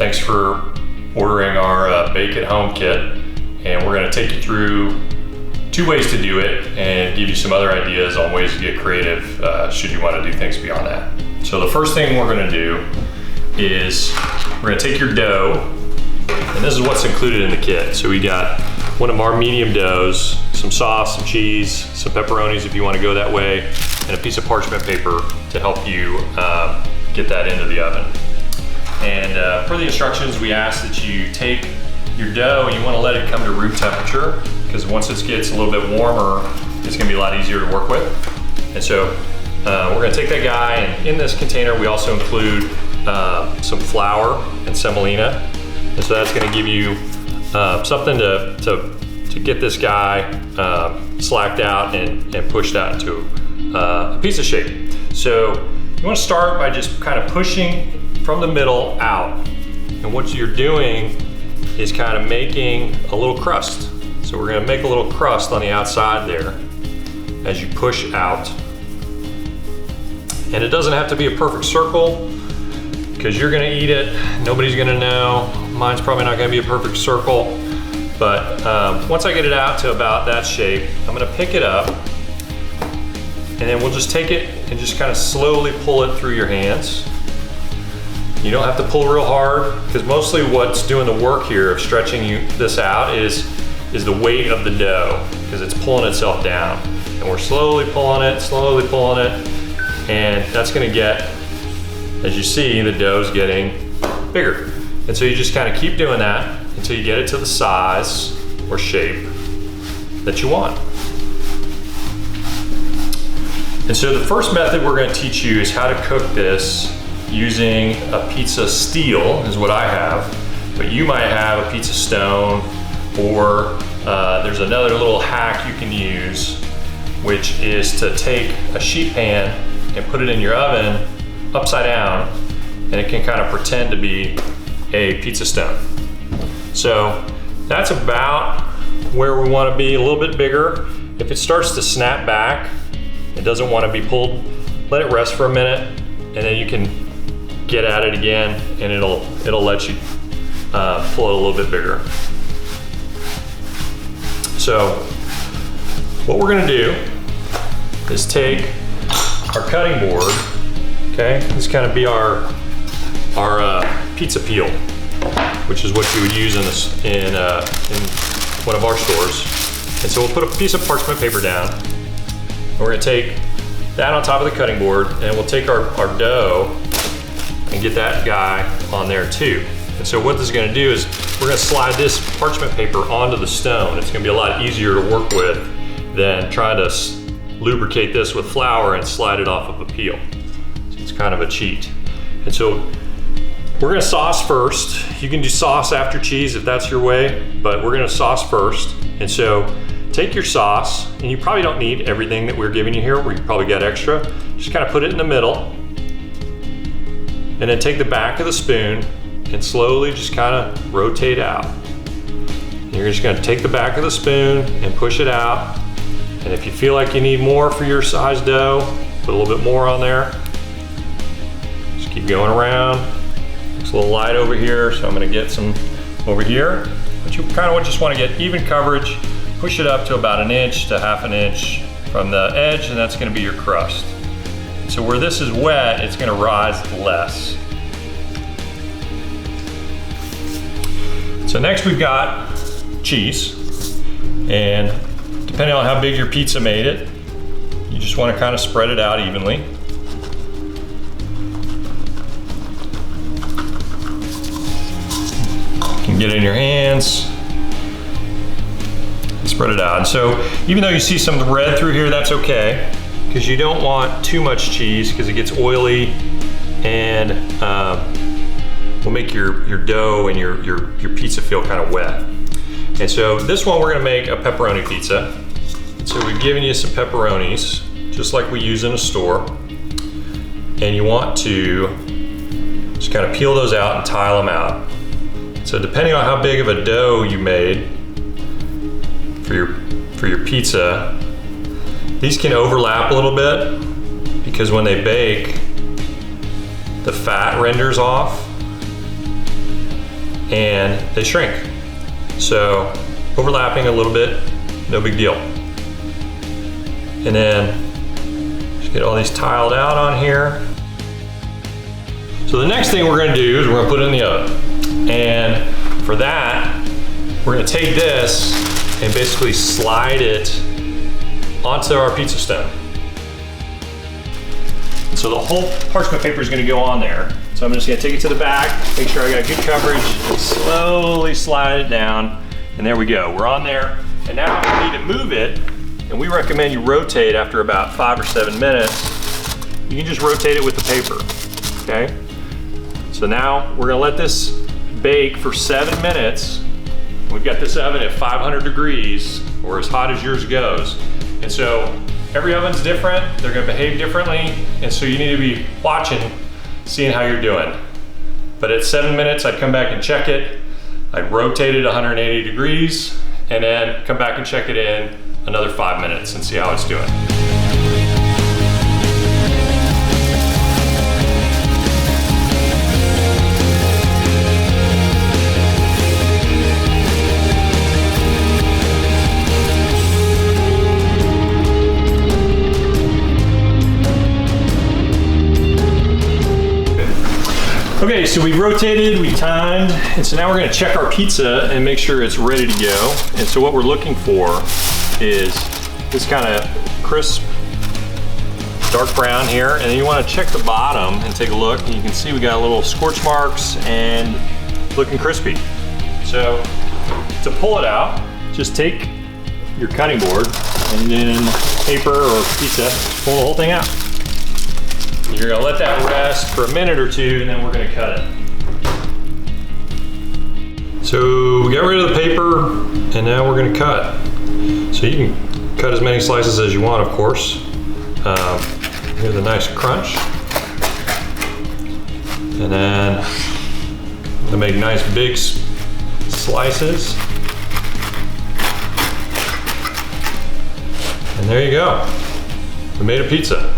Thanks for ordering our Bake at Home kit. And we're gonna take you through 2 ways to do it and give you some other ideas on ways to get creative should you wanna do things beyond that. So the first thing we're gonna do is we're gonna take your dough, and this is what's included in the kit. So we got one of our medium doughs, some sauce, some cheese, some pepperonis if you wanna go that way, and a piece of parchment paper to help you get that into the oven. And per the instructions, we ask that you take your dough and you wanna let it come to room temperature, because once it gets a little bit warmer, it's gonna be a lot easier to work with. And so we're gonna take that guy, and in this container, we also include some flour and semolina. And so that's gonna give you something to get this guy slacked out and pushed out into a pizza shape. So you wanna start by just kind of pushing from the middle out. And what you're doing is kind of making a little crust. So we're gonna make a little crust on the outside there as you push out. And it doesn't have to be a perfect circle, because you're gonna eat it, nobody's gonna know. Mine's probably not gonna be a perfect circle, but once I get it out to about that shape, I'm gonna pick it up, and then we'll just take it and just kind of slowly pull it through your hands. You don't have to pull real hard, because mostly what's doing the work here of stretching this out is the weight of the dough, because it's pulling itself down. And we're slowly pulling it, and that's gonna get, as you see, the dough's getting bigger. And so you just kind of keep doing that until you get it to the size or shape that you want. And so the first method we're gonna teach you is how to cook this using a pizza steel, is what I have, but you might have a pizza stone, or there's another little hack you can use, which is to take a sheet pan and put it in your oven upside down, and it can kind of pretend to be a pizza stone. So that's about where we want to be, a little bit bigger. If it starts to snap back, it doesn't want to be pulled, let it rest for a minute, and then you can get at it again, and it'll let you pull it a little bit bigger. So what we're gonna do is take our cutting board, okay? This kind of be our pizza peel, which is what you would use in one of our stores. And so we'll put a piece of parchment paper down, and we're gonna take that on top of the cutting board, and we'll take our dough and get that guy on there too. And so what this is gonna do is we're gonna slide this parchment paper onto the stone. It's gonna be a lot easier to work with than trying to lubricate this with flour and slide it off of a peel. So it's kind of a cheat. And so we're gonna sauce first. You can do sauce after cheese if that's your way, but we're gonna sauce first. And so take your sauce, and you probably don't need everything that we're giving you here. We probably got extra. Just kind of put it in the middle, and then take the back of the spoon and slowly just kind of rotate out. And you're just gonna take the back of the spoon and push it out. And if you feel like you need more for your size dough, put a little bit more on there. Just keep going around. It's a little light over here, so I'm gonna get some over here. But you kind of just wanna get even coverage. Push it up to about 1 inch to 1/2 inch from the edge, and that's gonna be your crust. So where this is wet, it's gonna rise less. So next we've got cheese. And depending on how big your pizza made it, you just wanna kind of spread it out evenly. You can get it in your hands, and spread it out. And so even though you see some red through here, that's okay, because you don't want too much cheese, because it gets oily and will make your dough and your pizza feel kind of wet. And so this one, we're gonna make a pepperoni pizza. So we've given you some pepperonis, just like we use in a store. And you want to just kind of peel those out and tile them out. So depending on how big of a dough you made for your pizza, these can overlap a little bit, because when they bake, the fat renders off. and they shrink. So overlapping a little bit, no big deal. And then just get all these tiled out on here. So the next thing we're gonna do is we're gonna put it in the oven. And for that, we're gonna take this and basically slide it onto our pizza stone. So the whole parchment paper is gonna go on there. So I'm just gonna take it to the back, make sure I got good coverage, and slowly slide it down. And there we go, we're on there. And now we need to move it, and we recommend you rotate after about 5 or 7 minutes. You can just rotate it with the paper, okay? So now we're gonna let this bake for 7 minutes. We've got this oven at 500 degrees, or as hot as yours goes. And so every oven's different, they're gonna behave differently, and so you need to be watching, seeing how you're doing. But at 7 minutes, I'd come back and check it. I'd rotate it 180 degrees, and then come back and check it in another 5 minutes and see how it's doing. Okay, so we've rotated, we've timed, and so now we're gonna check our pizza and make sure it's ready to go. And so what we're looking for is this kind of crisp, dark brown here, and then you wanna check the bottom and take a look, and you can see we got a little scorch marks and looking crispy. So to pull it out, just take your cutting board and then paper or pizza, pull the whole thing out. You're gonna let that rest for a minute or two, and then we're gonna cut it. So we got rid of the paper, and now we're gonna cut. So you can cut as many slices as you want, of course. Here's a nice crunch. And then to make nice big slices. And there you go. We made a pizza.